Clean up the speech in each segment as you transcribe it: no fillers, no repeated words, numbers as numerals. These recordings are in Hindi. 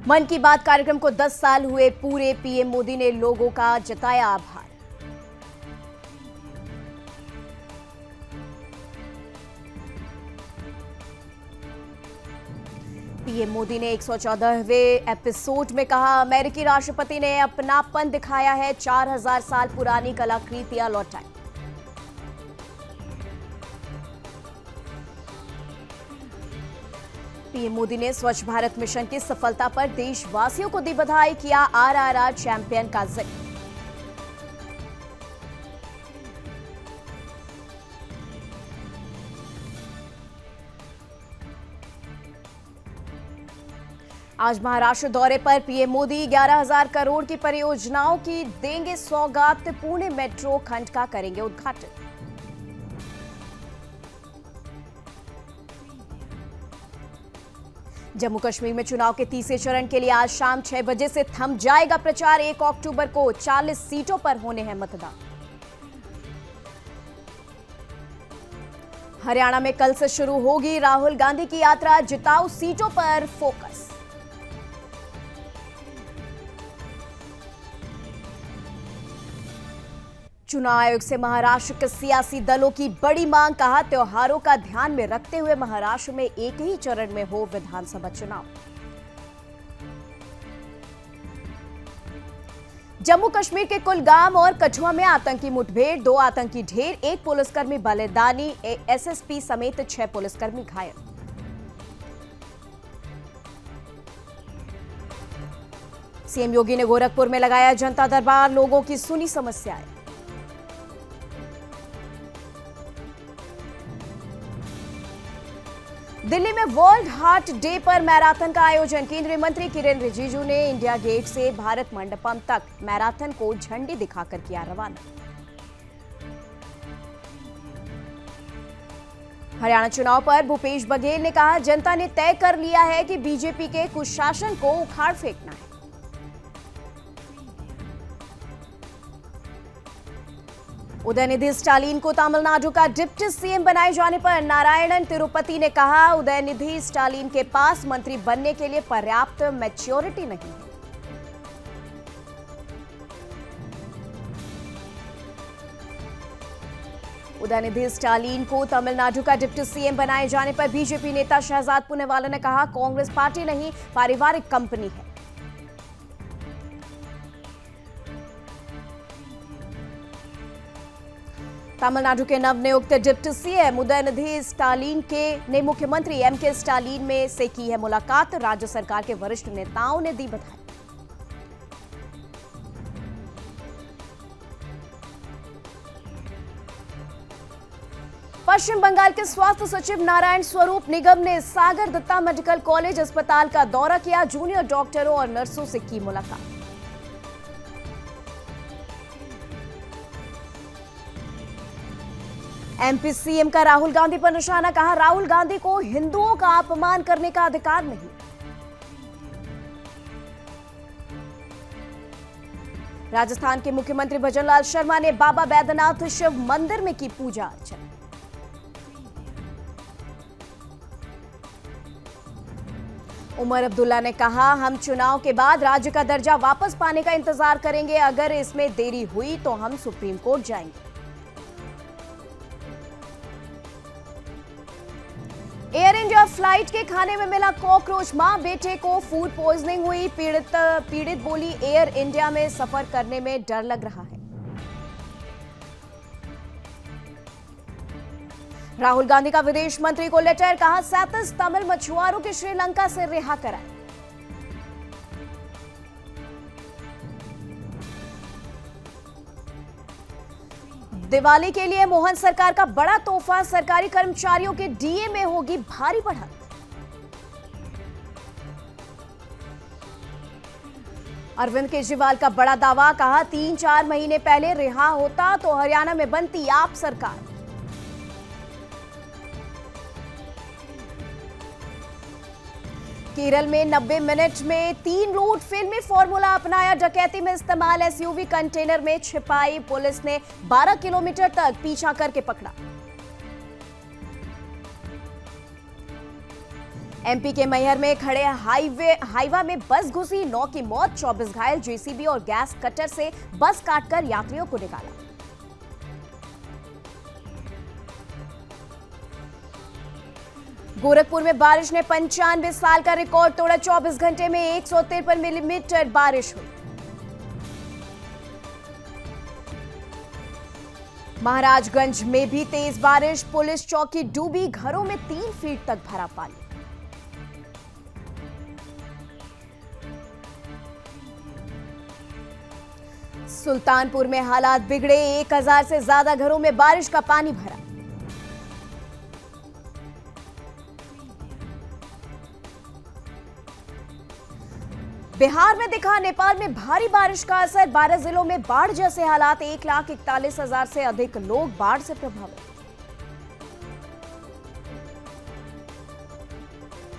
मन की बात कार्यक्रम को 10 साल हुए पूरे। पीएम मोदी ने लोगों का जताया आभार। पीएम मोदी ने 114वें एपिसोड में कहा, अमेरिकी राष्ट्रपति ने अपनापन दिखाया है, 4000 साल पुरानी कलाकृतियां लौटाई। पीएम मोदी ने स्वच्छ भारत मिशन की सफलता पर देशवासियों को दी बधाई, किया आरआरआर चैंपियन का जिक्र। आज महाराष्ट्र दौरे पर पीएम मोदी 11,000 करोड़ की परियोजनाओं की देंगे सौगात। पुणे मेट्रो खंड का करेंगे उद्घाटन। जम्मू कश्मीर में चुनाव के तीसरे चरण के लिए आज शाम 6 बजे से थम जाएगा प्रचार। 1 अक्टूबर को 40 सीटों पर होने हैं मतदान। हरियाणा में कल से शुरू होगी राहुल गांधी की यात्रा, जिताऊ सीटों पर फोकस। चुनाव आयोग से महाराष्ट्र के सियासी दलों की बड़ी मांग, कहा त्योहारों का ध्यान में रखते हुए महाराष्ट्र में एक ही चरण में हो विधानसभा चुनाव। जम्मू कश्मीर के कुलगाम और कठुआ में आतंकी मुठभेड़, 2 आतंकी ढेर, 1 पुलिसकर्मी बलिदानी, एसएसपी समेत 6 पुलिसकर्मी घायल। सीएम योगी ने गोरखपुर में लगाया जनता दरबार, लोगों की सुनी समस्याएं। दिल्ली में वर्ल्ड हार्ट डे पर मैराथन का आयोजन। केंद्रीय मंत्री किरेन रिजिजू ने इंडिया गेट से भारत मंडपम तक मैराथन को झंडी दिखाकर किया रवाना। हरियाणा चुनाव पर भूपेश बघेल ने कहा, जनता ने तय कर लिया है कि बीजेपी के कुशासन को उखाड़ फेंकना है। उदयनिधि स्टालिन को तमिलनाडु का डिप्टी सीएम बनाए जाने पर नारायणन तिरुपति ने कहा, उदयनिधि स्टालिन के पास मंत्री बनने के लिए पर्याप्त मैच्योरिटी नहीं है। उदयनिधि स्टालिन को तमिलनाडु का डिप्टी सीएम बनाए जाने पर बीजेपी नेता शहजाद पूनेवाला ने कहा, कांग्रेस पार्टी नहीं, पारिवारिक कंपनी है। तमिलनाडु के नवनियुक्त डिप्टी सीएम उदयनिधि स्टालिन ने मुख्यमंत्री एमके स्टालिन में से की है मुलाकात। राज्य सरकार के वरिष्ठ नेताओं ने दी बधाई। पश्चिम बंगाल के स्वास्थ्य सचिव नारायण स्वरूप निगम ने सागर दत्ता मेडिकल कॉलेज अस्पताल का दौरा किया, जूनियर डॉक्टरों और नर्सों से की मुलाकात। एमपी सीएम का राहुल गांधी पर निशाना, कहा राहुल गांधी को हिंदुओं का अपमान करने का अधिकार नहीं। राजस्थान के मुख्यमंत्री भजनलाल शर्मा ने बाबा बैद्यनाथ शिव मंदिर में की पूजा अर्चना। उमर अब्दुल्ला ने कहा, हम चुनाव के बाद राज्य का दर्जा वापस पाने का इंतजार करेंगे, अगर इसमें देरी हुई तो हम सुप्रीम कोर्ट जाएंगे। एयर इंडिया फ्लाइट के खाने में मिला कॉकरोच, मां बेटे को फूड पॉइजनिंग हुई। पीड़ित बोली, एयर इंडिया में सफर करने में डर लग रहा है। राहुल गांधी का विदेश मंत्री को लेटर, कहा 37 तमिल मछुआरों के श्रीलंका से रिहा कराए। दिवाली के लिए मोहन सरकार का बड़ा तोहफा, सरकारी कर्मचारियों के डीए में होगी भारी बढ़त। अरविंद केजरीवाल का बड़ा दावा, कहा 3-4 महीने पहले रिहा होता तो हरियाणा में बनती आप सरकार। केरल में 90 मिनट में 3 रूट, फिल्मी फॉर्मूला अपनाया। डकैती में इस्तेमाल एसयूवी कंटेनर में छिपाई, पुलिस ने 12 किलोमीटर तक पीछा करके पकड़ा। एमपी के मैहर में खड़े हाईवा में बस घुसी, 9 की मौत, 24 घायल, जेसीबी और गैस कटर से बस काटकर यात्रियों को निकाला। गोरखपुर में बारिश ने 95 साल का रिकॉर्ड तोड़ा, 24 घंटे में 153 मिलीमीटर बारिश हुई। महाराजगंज में भी तेज बारिश, पुलिस चौकी डूबी, घरों में 3 फीट तक भरा पानी। सुल्तानपुर में हालात बिगड़े, 1000 से ज्यादा घरों में बारिश का पानी भरा। बिहार में दिखा नेपाल में भारी बारिश का असर, 12 जिलों में बाढ़ जैसे हालात, 1,41,000 से अधिक लोग बाढ़ से प्रभावित।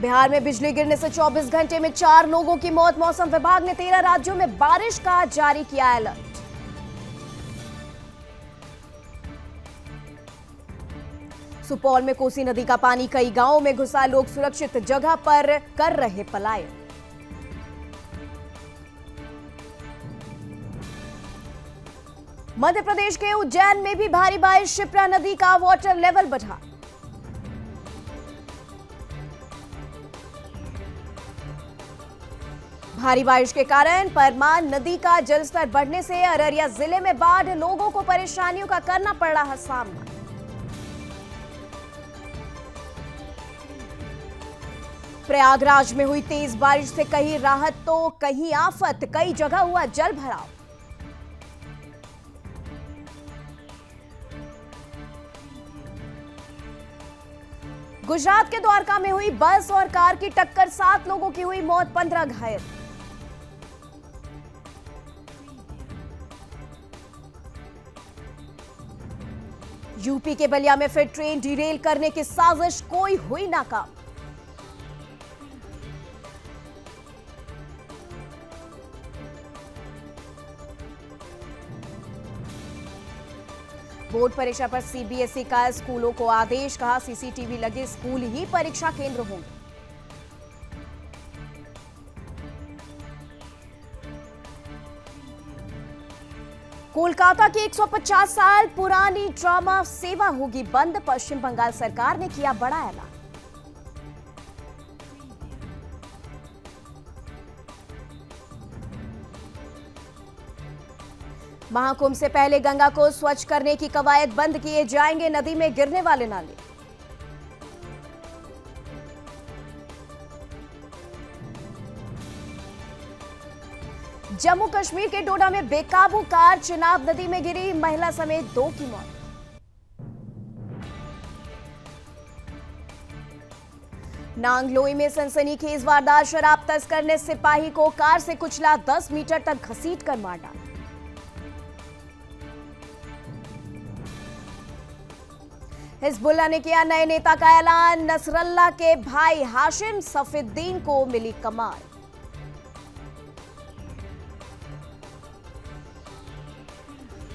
बिहार में बिजली गिरने से 24 घंटे में 4 लोगों की मौत, मौसम विभाग ने 13 राज्यों में बारिश का जारी किया अलर्ट। सुपौल में कोसी नदी का पानी कई गांवों में घुसा, लोग सुरक्षित जगह पर कर रहे पलायन। मध्य प्रदेश के उज्जैन में भी भारी बारिश, शिप्रा नदी का वाटर लेवल बढ़ा। भारी बारिश के कारण परमान नदी का जलस्तर बढ़ने से अररिया जिले में बाढ़, लोगों को परेशानियों का करना पड़ रहा सामना। प्रयागराज में हुई तेज बारिश से कहीं राहत तो कहीं आफत, कई जगह हुआ जल भराव। गुजरात के द्वारका में हुई बस और कार की टक्कर, 7 लोगों की हुई मौत, 15 घायल। यूपी के बलिया में फिर ट्रेन डिरेल करने की साजिश, कोई हुई नाकाम। बोर्ड परीक्षा पर सीबीएसई का स्कूलों को आदेश, कहा सीसीटीवी लगे स्कूल ही परीक्षा केंद्र होंगे। कोलकाता की 150 साल पुरानी ड्रामा सेवा होगी बंद, पश्चिम बंगाल सरकार ने किया बड़ा ऐलान। महाकुंभ से पहले गंगा को स्वच्छ करने की कवायद, बंद किए जाएंगे नदी में गिरने वाले नाले। जम्मू कश्मीर के डोडा में बेकाबू कार चिनाब नदी में गिरी, महिला समेत 2 की मौत। नांगलोई में सनसनीखेज वारदात, शराब तस्कर ने सिपाही को कार से कुचला, 10 मीटर तक घसीटकर मार डाला। हिजबुल्लाह ने किया नए नेता का ऐलान, नसरल्लाह के भाई हाशिम सफीउद्दीन को मिली कमान।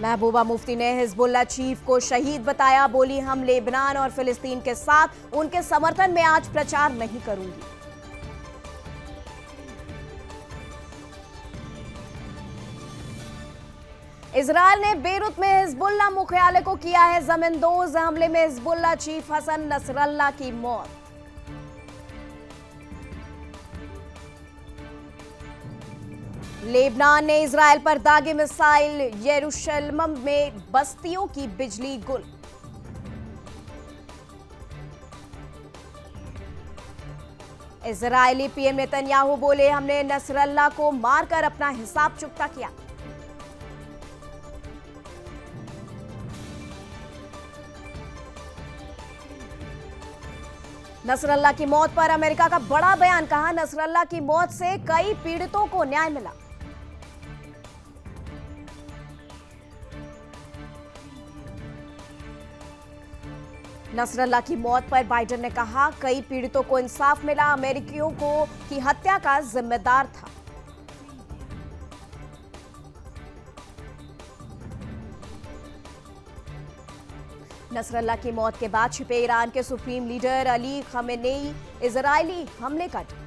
महबूबा मुफ्ती ने हिजबुल्लाह चीफ को शहीद बताया, बोली हम लेबनान और फिलिस्तीन के साथ उनके समर्थन में आज प्रचार नहीं करूंगी। इजरायल ने बेरूत में हिजबुल्लाह मुख्यालय को किया है जमींदोज, हमले में हिजबुल्लाह चीफ हसन नसरल्लाह की मौत। लेबनान ने इजरायल पर दागे मिसाइल, यरूशलेम में बस्तियों की बिजली गुल। इजरायली पीएम नेतन्याहू बोले हमने नसरल्लाह को मारकर अपना हिसाब चुकता किया। नसरल्लाह की मौत पर अमेरिका का बड़ा बयान, कहा नसरल्लाह की मौत से कई पीड़ितों को न्याय मिला। नसरल्लाह की मौत पर बाइडेन ने कहा कई पीड़ितों को इंसाफ मिला, अमेरिकियों को की हत्या का जिम्मेदार था। नसरल्ला की मौत के बाद छिपे ईरान के supreme leader Ali Khamenei Israeli हमले का डर।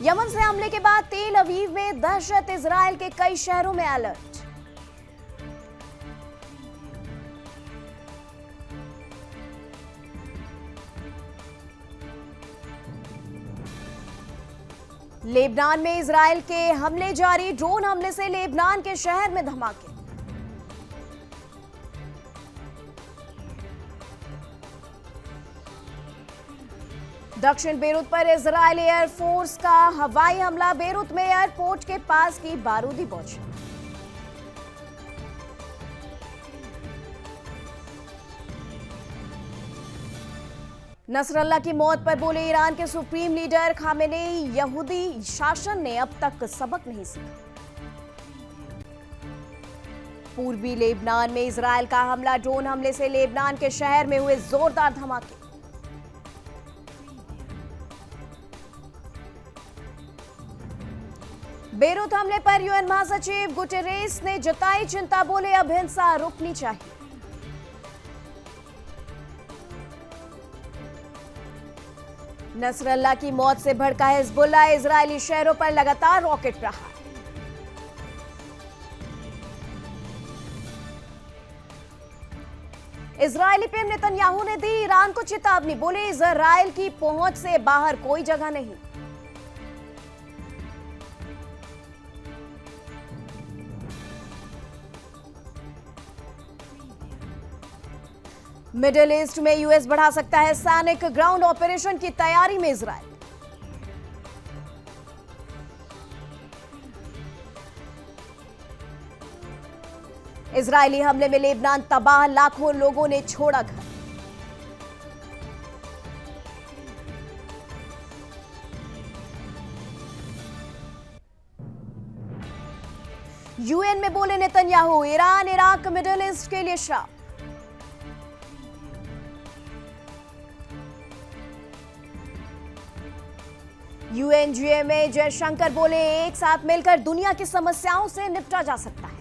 यमन से हमले के बाद तेल अवीव में दहशत, इजरायल के कई शहरों में अलर्ट। लेबनान में इजरायल के हमले जारी, ड्रोन हमले से लेबनान के शहर में धमाके। दक्षिण बेरूत पर इजरायली एयरफोर्स का हवाई हमला, बेरूत में एयरपोर्ट के पास की बारूदी बौछार। नसरल्ला की मौत पर बोले ईरान के सुप्रीम लीडर खामेनेई, यहूदी शासन ने अब तक सबक नहीं सीखा। पूर्वी लेबनान में इजरायल का हमला, ड्रोन हमले से लेबनान के शहर में हुए जोरदार धमाके। बेरूत हमले पर यूएन महासचिव गुटेरेस ने जताई चिंता, बोले अब हिंसा रुकनी चाहिए। नसरल्ला की मौत से भड़का हिजबुल्लाह, इजरायली शहरों पर लगातार रॉकेट प्रहार। इजरायली पीएम नेतन्याहू ने दी ईरान को चेतावनी, बोले इजरायल की पहुंच से बाहर कोई जगह नहीं। मिडिल ईस्ट में यूएस बढ़ा सकता है सैनिक, ग्राउंड ऑपरेशन की तैयारी में इजरायल। इजरायली हमले में लेबनान तबाह, लाखों लोगों ने छोड़ा घर। यूएन में बोले Netanyahu, Iran Iraq middle east के लिए श्राप। यूएनजीए में जयशंकर बोले एक साथ मिलकर दुनिया की समस्याओं से निपटा जा सकता है।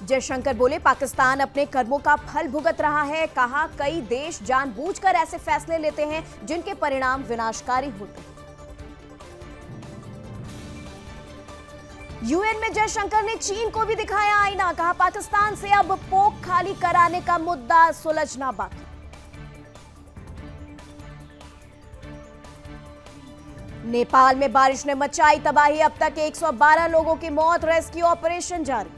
जयशंकर बोले पाकिस्तान अपने कर्मों का फल भुगत रहा है, कहा कई देश जानबूझकर ऐसे फैसले लेते हैं जिनके परिणाम विनाशकारी होते हैं। यूएन में जयशंकर ने चीन को भी दिखाया आईना, कहा पाकिस्तान से अब पोख खाली कराने का मुद्दा सुलझना बाकी। नेपाल में बारिश ने मचाई तबाही, अब तक 112 लोगों की मौत, रेस्क्यू ऑपरेशन जारी।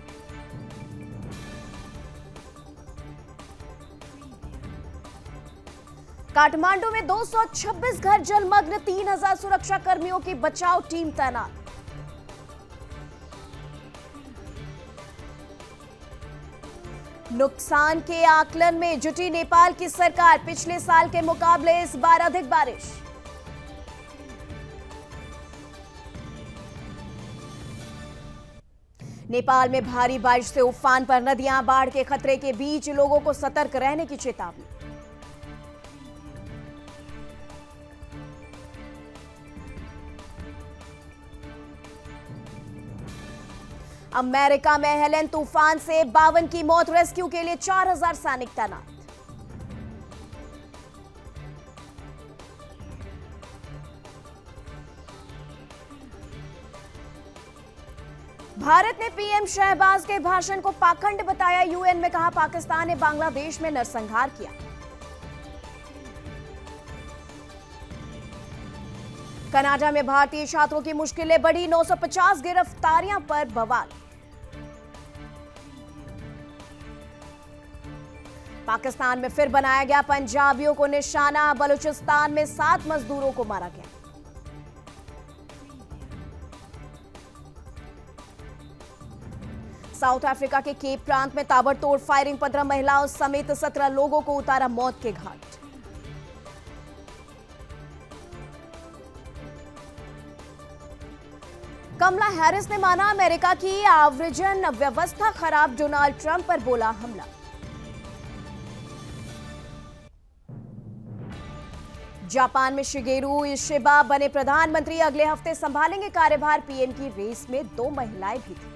काठमांडू में 226 घर जलमग्न, 3000 सुरक्षा कर्मियों की बचाव टीम तैनात। नुकसान के आकलन में जुटी नेपाल की सरकार, पिछले साल के मुकाबले इस बार अधिक बारिश। नेपाल में भारी बारिश से उफान पर नदियां, बाढ़ के खतरे के बीच लोगों को सतर्क रहने की चेतावनी। अमेरिका में हेलेन तूफान से 52 की मौत, रेस्क्यू के लिए 4000 सैनिक तैनात। भारत ने पीएम शहबाज के भाषण को पाखंड बताया, यूएन में कहा पाकिस्तान ने बांग्लादेश में नरसंहार किया। कनाडा में भारतीय छात्रों की मुश्किलें बढ़ी, 950 गिरफ्तारियां पर बवाल। पाकिस्तान में फिर बनाया गया पंजाबियों को निशाना, बलूचिस्तान में 7 मजदूरों को मारा गया। साउथ अफ्रीका के केप प्रांत में ताबड़तोड़ फायरिंग, 15 महिलाओं समेत 17 लोगों को उतारा मौत के घाट। कमला हैरिस ने माना अमेरिका की आव्रजन व्यवस्था खराब, डोनाल्ड ट्रंप पर बोला हमला। जापान में शिगेरू इशिबा बने प्रधानमंत्री, अगले हफ्ते संभालेंगे कार्यभार। पीएम की रेस में 2 महिलाएं भी थी।